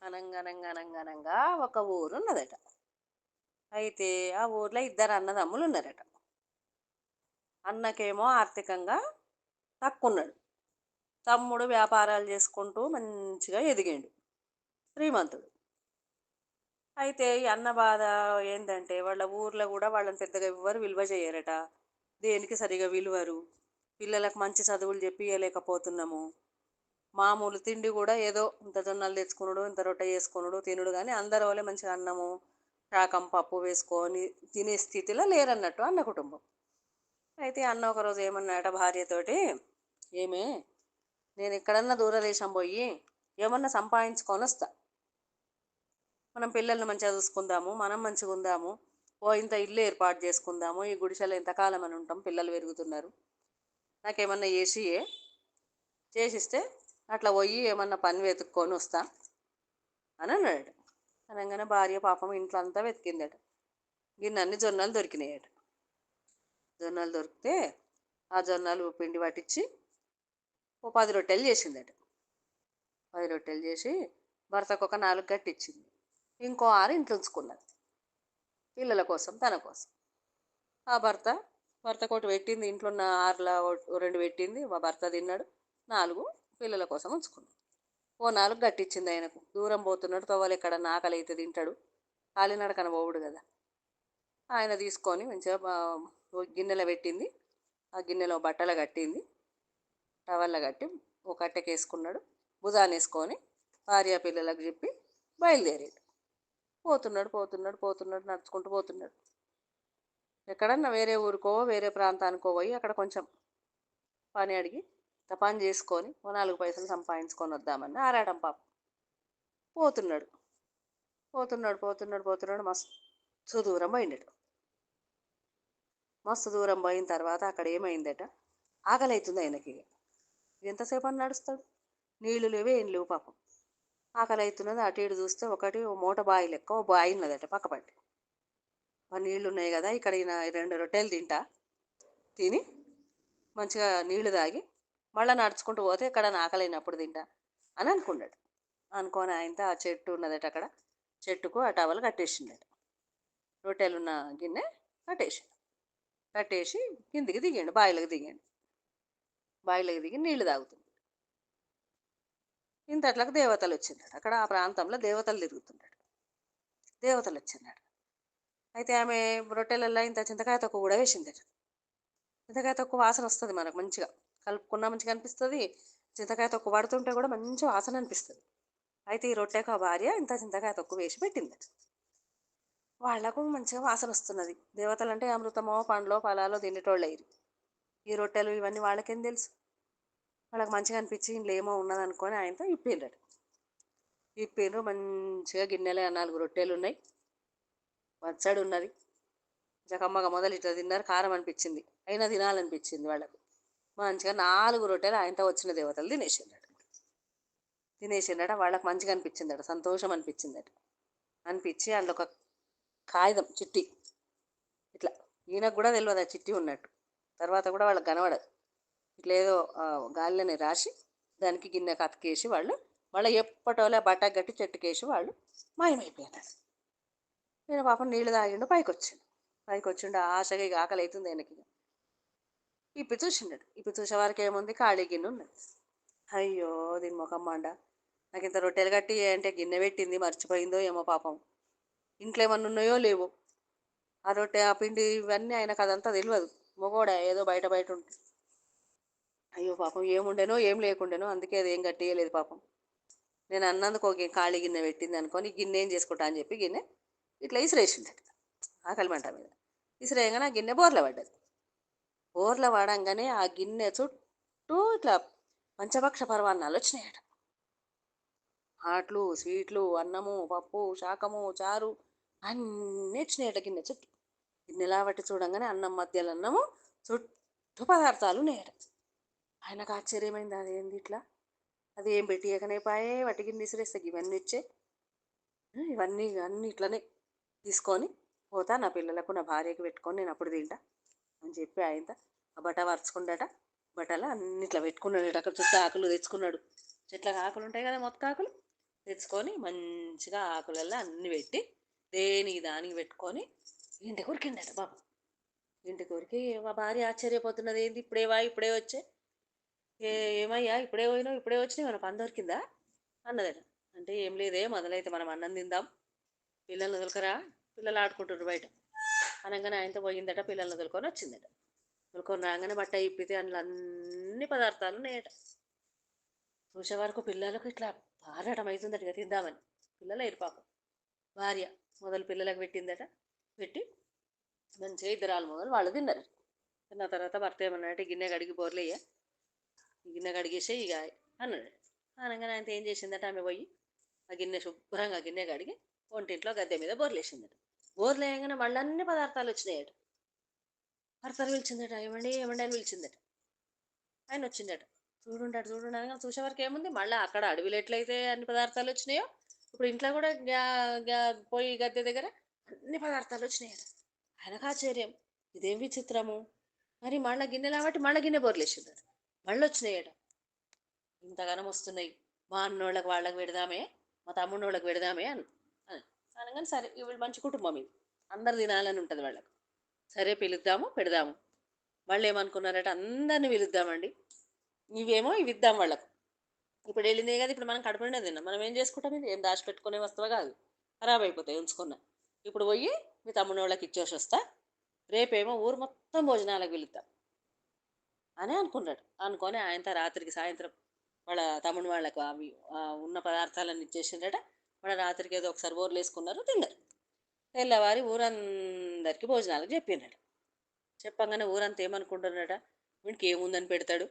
అనంగనంగా ఒక ఊరున్నదట. అయితే ఆ ఊర్లో ఇద్దరు అన్నదమ్ములు ఉన్నారట. అన్నకేమో ఆర్థికంగా తక్కున్నాడు. తమ్ముడు వ్యాపారాలు చేసుకుంటూ మంచిగా ఎదిగిండు, శ్రీమంతుడు. అయితే ఈ అన్న బాధ ఏంటంటే వాళ్ళ ఊర్లో కూడా వాళ్ళని పెద్దగా ఎవ్వరు విలువ చేయరట. దేనికి సరిగా విలువరు. పిల్లలకు మంచి చదువులు చెప్పియలేకపోతున్నాము. మామూలు తిండి కూడా ఏదో ఇంత జొన్నలు తెచ్చుకునుడు, ఇంత రొట్టె చేసుకునుడు తినుడు, కానీ అందరి వల్లే మంచిగా అన్నము శాకం పప్పు వేసుకొని తినే స్థితిలో లేరన్నట్టు అన్న కుటుంబం. అయితే అన్న ఒకరోజు ఏమన్నాట భార్యతోటి, ఏమే, నేను ఎక్కడన్నా దూరదేశం పోయి ఏమన్నా సంపాదించుకొని వస్తా. మనం పిల్లల్ని మంచిగా చూసుకుందాము, మనం మంచిగా ఉందాము, ఓ ఇంత ఇల్లు ఏర్పాటు చేసుకుందాము, ఈ గుడిసెలో ఎంతకాలం అని ఉంటాం, పిల్లలు పెరుగుతున్నారు, నాకేమన్నా చేసిస్తే అట్లా పోయి ఏమన్నా పని వెతుక్కొని వస్తా అని అన్నాడు. అనగానే భార్య పాపం ఇంట్లో అంతా వెతికిందట. గిన్నెన్ని జొన్నలు దొరికినాయట. జొన్నలు దొరికితే ఆ జొన్నలు పిండి పట్టించి ఓ 10 రొట్టెలు చేసిందట. 10 రొట్టెలు చేసి భర్తకు ఒక 4 గట్టిచ్చింది. ఇంకో 6 ఇంట్లో ఉంచుకున్నది పిల్లల కోసం, తన కోసం. ఆ భర్త ఒకటి పెట్టింది, ఇంట్లో ఉన్న 6ల 2 పెట్టింది, మా భర్త తిన్నాడు. 4 పిల్లల కోసం ఉంచుకున్నాడు. ఓ 4 గట్టిచ్చింది ఆయనకు. దూరం పోతున్నాడు, తవ్వలు ఎక్కడన్నా ఆకలి అయితే తింటాడు, కాలినడకన పోవుడు కదా. ఆయన తీసుకొని మంచిగా ఓ గిన్నెలో పెట్టింది. ఆ గిన్నెలో బట్టలు కట్టింది, టవల్లో కట్టి ఓ కట్టెకేసుకున్నాడు. భుజాన్ని వేసుకొని భార్య పిల్లలకు చెప్పి బయలుదేరాడు. పోతున్నాడు నడుచుకుంటూ పోతున్నాడు. ఎక్కడన్నా వేరే ఊరికో వేరే ప్రాంతానికో పోయి అక్కడ కొంచెం పని అడిగి పని చేసుకొని ఓ 4 పైసలు సంపాదించుకొని వద్దామని ఆరాటం పాపం. పోతున్నాడు మస్తు దూరం పోయిండట. మస్తు దూరం పోయిన తర్వాత అక్కడ ఏమైందట, ఆకలి అవుతుంది ఆయనకి. ఎంతసేపు అని నడుస్తాడు, నీళ్లు లేవు ఏం లేవు పాపం. ఆకలి అవుతున్నది. అటు ఇటు చూస్తే ఒకటి ఓ మూట బావి లెక్క ఓ బావి ఉన్నదట పక్కపట్టి. నీళ్లు ఉన్నాయి కదా, ఇక్కడ ఈయన 2 రొట్టెలు తిని మంచిగా నీళ్లు తాగి మళ్ళీ నడుచుకుంటూ పోతే ఇక్కడ ఆకలినప్పుడు తింటా అని అనుకున్నాడు. అనుకొని ఆయనతో ఆ చెట్టు ఉన్నదట, అక్కడ చెట్టుకు ఆ టవల్ కట్టేసిండట. రొట్టెలున్న గిన్నె కట్టేసి కిందికి దిగాడు, బావిలోకి దిగి నీళ్లు తాగుతుంది. ఇంతట్లకు దేవతలు వచ్చిందట. అక్కడ ఆ ప్రాంతంలో దేవతలు తిరుగుతున్నాడు. దేవతలు వచ్చిందట. అయితే ఆమె రొట్టెలల్లో ఇంత చింతకాయ తొక్కు కూడా వేసిందట. చింతకాయ తొక్కు వాసన వస్తుంది మనకు, మంచిగా కలుపుకున్నా మంచిగా అనిపిస్తుంది. చింతకాయ తొక్కు పడుతుంటే కూడా మంచి వాసన అనిపిస్తుంది. అయితే ఈ రొట్టెకు ఆ భార్య ఇంత చింతకాయ తొక్కు వేసి పెట్టిందట. వాళ్లకు మంచిగా వాసన వస్తున్నది. దేవతలు అంటే అమృతమో పండ్లో ఫలాలో తినేటోళ్ళు అయ్యారు. ఈ రొట్టెలు ఇవన్నీ వాళ్ళకేం తెలుసు. వాళ్ళకి మంచిగా అనిపించి ఇంట్లో ఏమో ఉన్నది అనుకొని ఆయనతో ఇప్పిండ్రు మంచిగా గిన్నెలో 4 రొట్టెలు ఉన్నాయి, పచ్చడి ఉన్నది. జకమ్మగా మొదలు ఇట్లా తిన్నారు, కారం అనిపించింది, అయినా తినాలనిపించింది వాళ్ళకు. మంచిగా 4 రొట్టెలు ఆయనతో వచ్చిన దేవతలు తినేసిండట. వాళ్ళకి మంచిగా అనిపించిందట, సంతోషం అనిపించిందట. అనిపించి అందులో ఒక కాగితం చిట్టి, ఇట్లా ఈయనకు కూడా తెలియదు ఆ చిట్టి ఉన్నట్టు. తర్వాత కూడా వాళ్ళకి కనబడదు. ఇట్లా ఏదో గాలిలోనే రాసి దానికి గిన్నె కతికేసి వాళ్ళు మళ్ళీ ఎప్పటోలే బట్ట గట్టి చెట్టుకేసి వాళ్ళు మాయమైపోయినారు. నేను పాపం నీళ్లు తాగిండు, పైకి వచ్చిండు ఆశగా. ఇక ఆకలి అవుతుంది ఆయనకి. ఇప్పి చూసే వారికి ఏముంది, ఖాళీ గిన్నె ఉన్నది. అయ్యో దీని ముఖం మండ, నాకు ఇంత రొట్టెలు కట్టి అంటే గిన్నె పెట్టింది మర్చిపోయిందో ఏమో పాపం, ఇంట్లో ఏమన్నా ఉన్నాయో లేవో. ఆ రొట్టె ఆ పిండి ఇవన్నీ ఆయనకు అదంతా తెలియదు. మొగోడా ఏదో బయట ఉంటుంది. అయ్యో పాపం ఏముండేనో ఏం లేకుండేనో, అందుకే అది ఏం గట్టియలేదు పాపం. నేను అన్నందుకు ఒక ఖాళీ గిన్నె పెట్టింది అనుకొని గిన్నె ఏం చేసుకుంటా అని చెప్పి గిన్నె ఇట్లా ఇసిరేసింది ఆకలి మంట మీద. ఇసిరేయగానే ఆ గిన్నె బోర్ల పడంగానే ఆ గిన్నె చుట్టూ ఇట్లా పంచభక్ష పరవాన్నాలు వచ్చినాయట. హాట్లు, స్వీట్లు, అన్నము, పప్పు, శాకము, చారు అన్నీ వచ్చినాయట గిన్నె చుట్టూ. గిన్నెలా బట్టి చూడంగానే అన్నం మధ్యలో అన్నము, చుట్టూ పదార్థాలు ఉన్నాయట. ఆయనకు ఆశ్చర్యమైంది, అదేంది ఇట్లా, అది ఏం పెట్టియకనే పాయే, వాటి గిన్నె ఇసిరేస్తే ఇవన్నీ ఇచ్చే, ఇవన్నీ అన్నీ ఇట్లనే తీసుకొని పోతా, నా పిల్లలకు నా భార్యకు పెట్టుకొని నేను అప్పుడు తింటా అని చెప్పి ఆయన ఆ బట్ట పరుచుకుండట. బట్టలు అన్నిట్లో పెట్టుకున్నాడు. అక్కడ చుట్టూ ఆకులు తెచ్చుకున్నాడు. చెట్లకు ఆకులు ఉంటాయి కదా, మొత్తం ఆకులు తెచ్చుకొని మంచిగా ఆకులల్లో అన్ని పెట్టి దేనికి దానికి పెట్టుకొని ఇంటికి ఉరికిండట బాబు. ఇంటికి ఉరికి మా భార్య ఆశ్చర్యపోతున్నది, ఏంది ఇప్పుడే వచ్చే, ఏమయ్యా ఇప్పుడే పోయినావు ఇప్పుడే వచ్చినావు, మన పని దొరికిందా అన్నదట. అంటే ఏం లేదే, మొదలైతే మనం అన్నం తిందాం, పిల్లల్ని వదలకరా, పిల్లలు ఆడుకుంటున్నారు బయట అనగానే ఆయనతో పోయిందట. పిల్లల్ని వదులుకొని వచ్చిందట. వదులుకొని రాగానే బట్ట ఇప్పితే అందులో అన్ని పదార్థాలు ఉన్నాయట. చూసే వరకు పిల్లలకు ఇట్లా పారాటం అవుతుందట ఇక తిందామని. పిల్లలు పాపం. భార్య మొదలు పిల్లలకు పెట్టిందట. పెట్టి మంచిగా ఇద్దరాలు మొదలు వాళ్ళు తిన్నారు. తిన్న తర్వాత భర్త ఏమన్నాడంటే, గిన్నె కడిగి బోర్లేయ్య, గిన్నె కడిగేసే ఇక అన్నాడు. అనగానే ఆయన ఏం చేసిందట, ఆమె పోయి ఆ గిన్నె శుభ్రంగా గిన్నె కడిగి ఒంటింట్లో గద్దె మీద బోర్లేసిందట. బోర్లు వేయగానే మళ్ళీ అన్ని పదార్థాలు వచ్చినాయట. భర్తను పిలిచిందట, ఏమండి ఏమండి అని పిలిచిందట. ఆయన వచ్చిందట. చూడుండగా చూసే వరకు ఏముంది, మళ్ళీ అక్కడ అడవిలో ఎట్లయితే అన్ని పదార్థాలు వచ్చినాయో ఇప్పుడు ఇంట్లో కూడా పొయ్యి గద్దె దగ్గర అన్ని పదార్థాలు వచ్చినాయట. ఆయనకు ఆశ్చర్యం, ఇదేం విచిత్రము, మరి మళ్ళీ గిన్నె కాబట్టి మళ్ళీ గిన్నె బోర్లేసిందట. మళ్ళీ వచ్చినాయట. ఇంతగానం వస్తున్నాయి, మా అన్నోళ్ళకి వాళ్ళకి పెడదామే, మా తమ్ముళ్ళకి పెడదామే అని అనగానే సరే, వీళ్ళు మంచి కుటుంబం, ఇది అందరు తినాలని ఉంటుంది వాళ్ళకి. సరే పిలుద్దాము పెడదాము. వాళ్ళు ఏమనుకున్నారట, అందరిని పిలుద్దామండి, ఇవేమో ఇవి ఇద్దాం వాళ్ళకు. ఇప్పుడు వెళ్ళిందే కదా, ఇప్పుడు మనం కడుపు నిండా తిన్నాం, మనం ఏం చేసుకుంటాం, ఇది ఏం దాచిపెట్టుకునే వస్తువు కాదు, ఖరాబ్ అయిపోతాయి ఉంచుకున్నా. ఇప్పుడు పోయి మీ తమ్ముని వాళ్ళకి ఇచ్చేసి వస్తా, రేపేమో ఊరు మొత్తం భోజనాలకు పిలుద్దాం అని అనుకున్నాడు. అనుకొని ఆయనతో రాత్రికి సాయంత్రం వాళ్ళ తమ్ముని వాళ్ళకు అవి ఉన్న పదార్థాలన్నీ ఇచ్చేసిండట. వాళ్ళ రాత్రికి ఏదో ఒకసారి బోర్లు వేసుకున్నారు, తిన్నారు. తెల్లవారి ఊరందరికీ భోజనాలకు చెప్పిండట. చెప్పంగానే ఊరంతా ఏమనుకుంటున్నాడట, వీడికి ఏముందని పెడతాడు,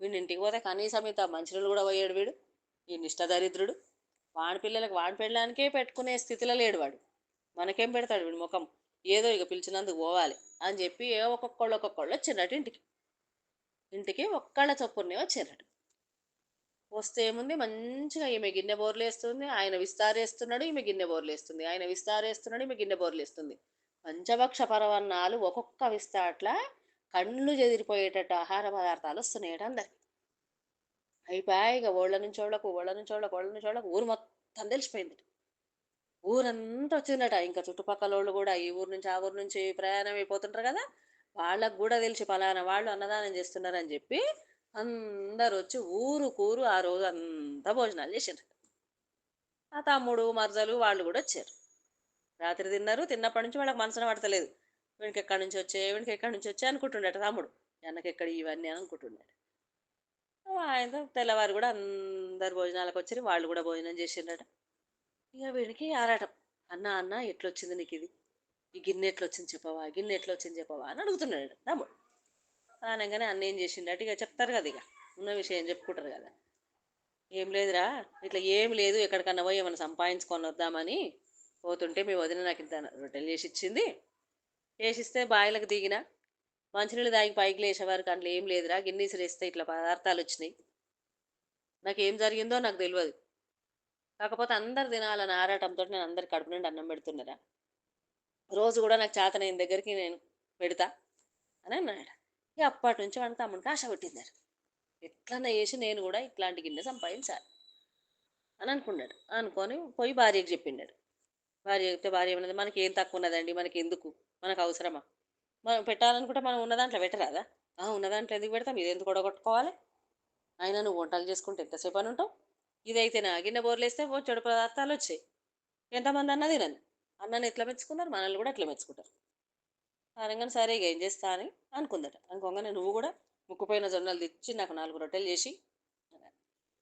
వీడిని ఇంటికి పోతే కనీసం ఇంత మంచినీళ్ళు కూడా పోయాడు వీడు, ఈ నిష్టదరిద్రుడు, వాడి పిల్లలకు వాడి పెళ్ళడానికే పెట్టుకునే స్థితిలో లేడు వాడు, మనకేం పెడతాడు వీడి ముఖం, ఏదో ఇక పిలిచినందుకు పోవాలి అని చెప్పి ఒక్కొక్కళ్ళు వచ్చిండట. ఇంటికి ఒక్కళ్ళ చొప్పునే వచ్చిండట. వస్తే ఏముంది, మంచిగా ఈమె గిన్నె బోర్లు వేస్తుంది, ఆయన విస్తారేస్తున్నాడు, ఈమె గిన్నె బోర్లు వేస్తుంది, ఆయన విస్తారేస్తున్నాడు, ఈమె గిన్నె బోర్లు వేస్తుంది. పంచభక్ష పరవన్నాలు ఒక్కొక్క విస్తాట్ల కళ్ళు చెదిరిపోయేటట్టు ఆహార పదార్థాలు వస్తున్నాయట అందరికి. అయిపోయి ఇక ఓళ్ళ నుంచి వాళ్ళకు ఊరు మొత్తం తెలిసిపోయింది. ఊరంతా వచ్చిందట. ఇంకా చుట్టుపక్కల వాళ్ళు కూడా ఈ ఊరు నుంచి ఆ ఊరు నుంచి ప్రయాణం అయిపోతుంటారు కదా, వాళ్ళకు కూడా తెలిసి పలానా వాళ్ళు అన్నదానం చేస్తున్నారని చెప్పి అందరు వచ్చి ఊరు ఆ రోజు అంతా భోజనాలు చేసిండ్రు. ఆ తమ్ముడు మరదలు వాళ్ళు కూడా వచ్చారు. రాత్రి తిన్నారు. తిన్నప్పటి నుంచి వాళ్ళకి మనసున పడతలేదు, వీనికి ఎక్కడి నుంచి వచ్చే అనుకుంటుండట తమ్ముడు. వెనకెక్కడ ఇవన్నీ అని అనుకుంటున్నాడు. ఆయనతో తెల్లవారు కూడా అందరు భోజనాలకు వచ్చి వాళ్ళు కూడా భోజనం చేసిండట. ఇక వీడికి ఆరాటం, అన్న ఎట్లొచ్చింది నీకు ఇది, ఈ గిన్నె ఎట్లొచ్చింది చెప్పవా అని అడుగుతున్నాడు తమ్ముడు. అనగానే అన్న ఏం చేసిండట, ఇక చెప్తారు కదా, ఇక ఉన్న విషయం చెప్పుకుంటారు కదా. ఏం లేదురా, ఇట్లా ఏం లేదు, ఎక్కడికన్నా పోయి ఏమైనా సంపాదించుకొని వద్దామని పోతుంటే మీ వదిన నాకు ఇంత రొట్టెలు చేసి ఇచ్చింది, చేసిస్తే బాయిలకు దిగిన మంచినీళ్ళు దాగి పైకి లేచేవారికి అందులో ఏం లేదురా, గిన్నీసులు వేస్తే ఇట్లా పదార్థాలు వచ్చినాయి, నాకేం జరిగిందో నాకు తెలియదు, కాకపోతే అందరు తినాలని ఆరాటంతో నేను అందరికి కడుపు నుండి అన్నం పెడుతున్నారా, రోజు కూడా నాకు చేతనైన దగ్గరికి నేను పెడతా అని అన్నాడు. ఇక అప్పటి నుంచి వాడిని తమ్ముడికి ఆశ పెట్టిందారు, ఎట్లన్నా చేసి నేను కూడా ఇట్లాంటి గిన్నె సంపాదించాలి అని అనుకున్నాడు. అనుకొని పోయి భార్యకు చెప్పిండాడు. భార్య చెప్తే భార్య ఏమన్నది, మనకి ఏం తక్కువ ఉన్నదండి, మనకి ఎందుకు, మనకు అవసరమా, మనం పెట్టాలనుకుంటే మనం ఉన్న దాంట్లో పెట్టరాదా, ఉన్న దాంట్లో ఎందుకు పెడతాం, ఇది ఎందుకు కొడగొట్టుకోవాలి, అయినా నువ్వు వంటలు చేసుకుంటే ఎంతసేపు అని ఉంటావు, ఇదైతే నా గిన్నె బోర్లేస్తే చెడు పదార్థాలు వచ్చాయి, ఎంతమంది అన్నది నన్ను అన్నని ఎట్లా మెచ్చుకున్నారు, మనల్ని కూడా అట్లా మెచ్చుకుంటారు. అనగానే సరే ఇక ఏం చేస్తా అని అనుకుందట. అనుకోగానే నువ్వు కూడా ముక్కుపోయిన జొన్నలు తెచ్చి నాకు 4 రొట్టెలు చేసి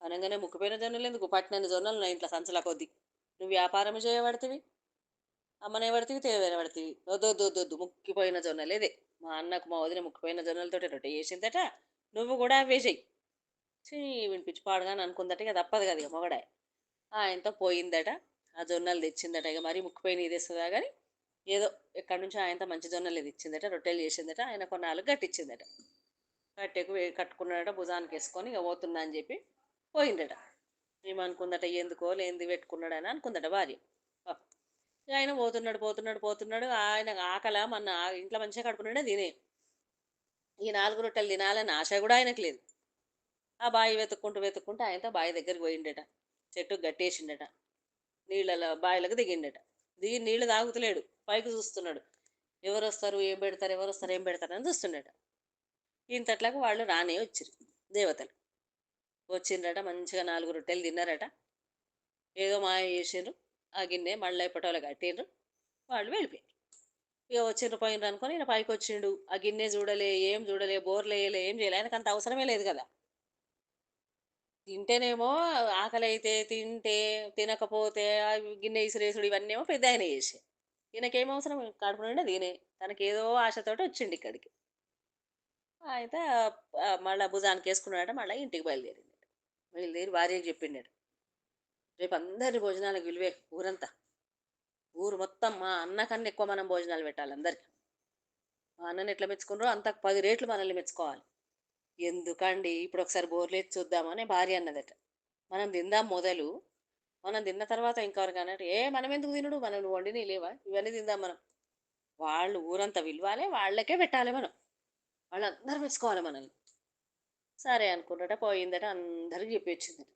అనగానే, ముక్కుపోయిన జొన్నలు ఎందుకు, పట్టినన్ని జొన్నలు నా ఇంట్లో సంచలా కొద్ది, నువ్వు వ్యాపారం చేయబడుతుంది, అమ్మనే పడుతుంది, తేవైన పడుతుంది, వద్దు ముక్కిపోయిన జొన్నలేదే, మా అన్నకు మా వదిన ముక్కిపోయిన జొన్నలతో రొట్టె చేసిందట, నువ్వు కూడా అవే చెయ్యి వినిపించి పాడుగాని అనుకుందట. ఇక తప్పదు కదా, ఇక మొగడాయ ఆయనతో పోయిందట. ఆ జొన్నలు తెచ్చిందట. ఇక మరీ ముక్కిపోయిన తెస్తుందా కానీ ఏదో ఎక్కడి నుంచో ఆయనతో మంచి జొన్నలు తెచ్చిందట, రొట్టెలు చేసిందట. ఆయన కొన్నాళ్ళు గట్టిచ్చిందట. కట్టెకు కట్టుకున్నాడట, భుజానికి వేసుకొని ఇక పోతున్నా అని చెప్పి పోయిందట. ఏమనుకుందట, ఎందుకో లేనిది పెట్టుకున్నాడని అనుకుందట భార్య. ఆయన పోతున్నాడు. ఆయన ఆకల మన ఇంట్లో మంచిగా కడుపున్నాడే తినే, ఈ 4 రొట్టెలు తినాలని ఆశ కూడా ఆయనకు లేదు. ఆ బావి వెతుక్కుంటూ ఆయనతో బావి దగ్గరికి పోయిండట. చెట్టుకు గట్టేసిండట. నీళ్ళలో బావిలకు దిగిండట. దిగి నీళ్ళు తాగుతలేడు, పైకి చూస్తున్నాడు. ఎవరొస్తారు ఏం పెడతారు, ఎవరొస్తారు ఏం పెడతారు అని చూస్తుండట. ఇంతట్లకు వాళ్ళు రానే వచ్చిరు దేవతలు. వచ్చిండ్రట, మంచిగా 4 రొట్టెలు తిన్నారట. ఏదో మాయ చేసిండ్రు. ఆ గిన్నె మళ్ళీ ఎప్పటోళ్ళు కట్టిండ్రు. వాళ్ళు వెళ్ళిపోయారు. ఇక వచ్చిండ్రు పోయిండ్రు అనుకొని ఈయన పైకి వచ్చిండు. ఆ గిన్నె చూడలే, ఏం చూడలే, బోర్లు వేయలే, ఏం చేయలే. ఆయనకు అంత అవసరమే లేదు కదా. తింటేనేమో ఆకలి అయితే తింటే, తినకపోతే ఆ గిన్నె ఇసిరేసుడు ఇవన్నీ ఏమో పెద్ద ఆయన చేసే. ఈయనకేం అవసరం, కడుపు నిండా తినే. తనకేదో ఆశతోటి వచ్చిండు ఇక్కడికి. అయితే మళ్ళీ భుజానికి వేసుకున్నాడట. మళ్ళీ ఇంటికి బయలుదేరిండు. బయలుదేరి భార్యకి చెప్పిండట, రేపు అందరి భోజనాలకు విలువే ఊరంతా. ఊరు మొత్తం మా అన్న కన్నా ఎక్కువ మనం భోజనాలు పెట్టాలి అందరికి. మా అన్నని ఎట్లా మెచ్చుకున్నారో అంత 10 రేట్లు మనల్ని మెచ్చుకోవాలి. ఎందుకండి ఇప్పుడు ఒకసారి బోర్లేసి చూద్దామని భార్య అన్నదట. మనం తిందాం మొదలు, మనం తిన్న తర్వాత ఇంకెవరికి అన్నట్టు, మనం ఎందుకు తినడు, మనం నువ్వు వండిని లేవా, ఇవన్నీ తిందాం మనం. వాళ్ళు ఊరంతా విలువాలి, వాళ్ళకే పెట్టాలి మనం, వాళ్ళందరూ మెచ్చుకోవాలి మనల్ని. సరే అనుకుంటాట, పోయిందట, అందరికి చెప్పి వచ్చిందట.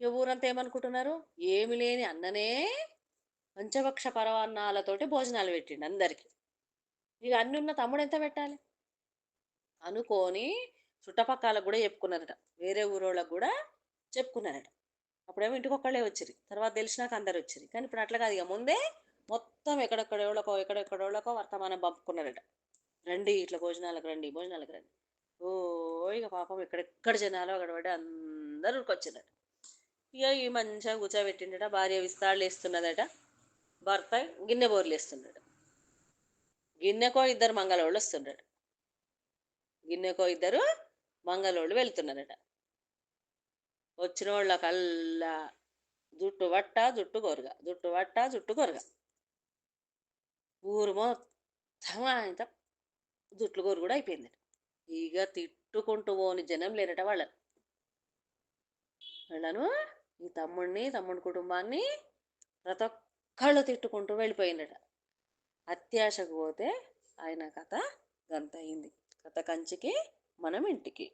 ఇక ఊరంతా ఏమనుకుంటున్నారు, ఏమి లేని అన్ననే పంచభక్ష పరవాన్నాలతోటి భోజనాలు పెట్టిండు అందరికి. ఇక అన్ని ఉన్న తమ్ముడు ఎంత పెట్టాలి అనుకొని చుట్టపక్కలకు కూడా చెప్పుకున్నారట. వేరే ఊరోళ్ళకు కూడా చెప్పుకున్నారట. అప్పుడేమో ఇంటికి ఒక్కళ్ళే వచ్చిరు, తర్వాత తెలిసినాక అందరు వచ్చిరు. కానీ ఇప్పుడు అట్లా కాదు, ఇక ముందే మొత్తం ఎక్కడెక్కడోళ్ళకో వర్తమానం పంపుకున్నారట. రండి ఇట్లా భోజనాలకు రండి, భోజనాలకు రండి. ఓ ఇక పాపం ఎక్కడెక్కడ జనాలు అక్కడపడి అందరూ వచ్చిందట. ఇక ఈ మంచిగా కూర్చోబెట్టిండట. భార్య విస్తాళ్ళు వేస్తున్నదట, భర్త గిన్నె బోర్లు వేస్తున్నాడు. గిన్నెకో ఇద్దరు మంగళోళ్ళు వస్తున్నాడు. గిన్నెకో ఇద్దరు మంగళోళ్ళు వెళ్తున్నారట. వచ్చిన వాళ్ళకల్లా జుట్టు వట్ట జుట్టు కొరగ, జుట్టు వట్ట జుట్టు కొరగ. ఊరు మొత్తం ఆయన జుట్లు కొరు కూడా అయిపోయింది. ఇక తిట్టుకుంటూ పోని జనం లేరట వాళ్ళను. ఈ తమ్ముడి కుటుంబాన్ని ప్రతి ఒక్కళ్ళు తిట్టుకుంటూ వెళ్ళిపోయిందట. అత్యాశకు పోతే ఆయన కథ గంత అయింది. కథ కంచికి మనం ఇంటికి.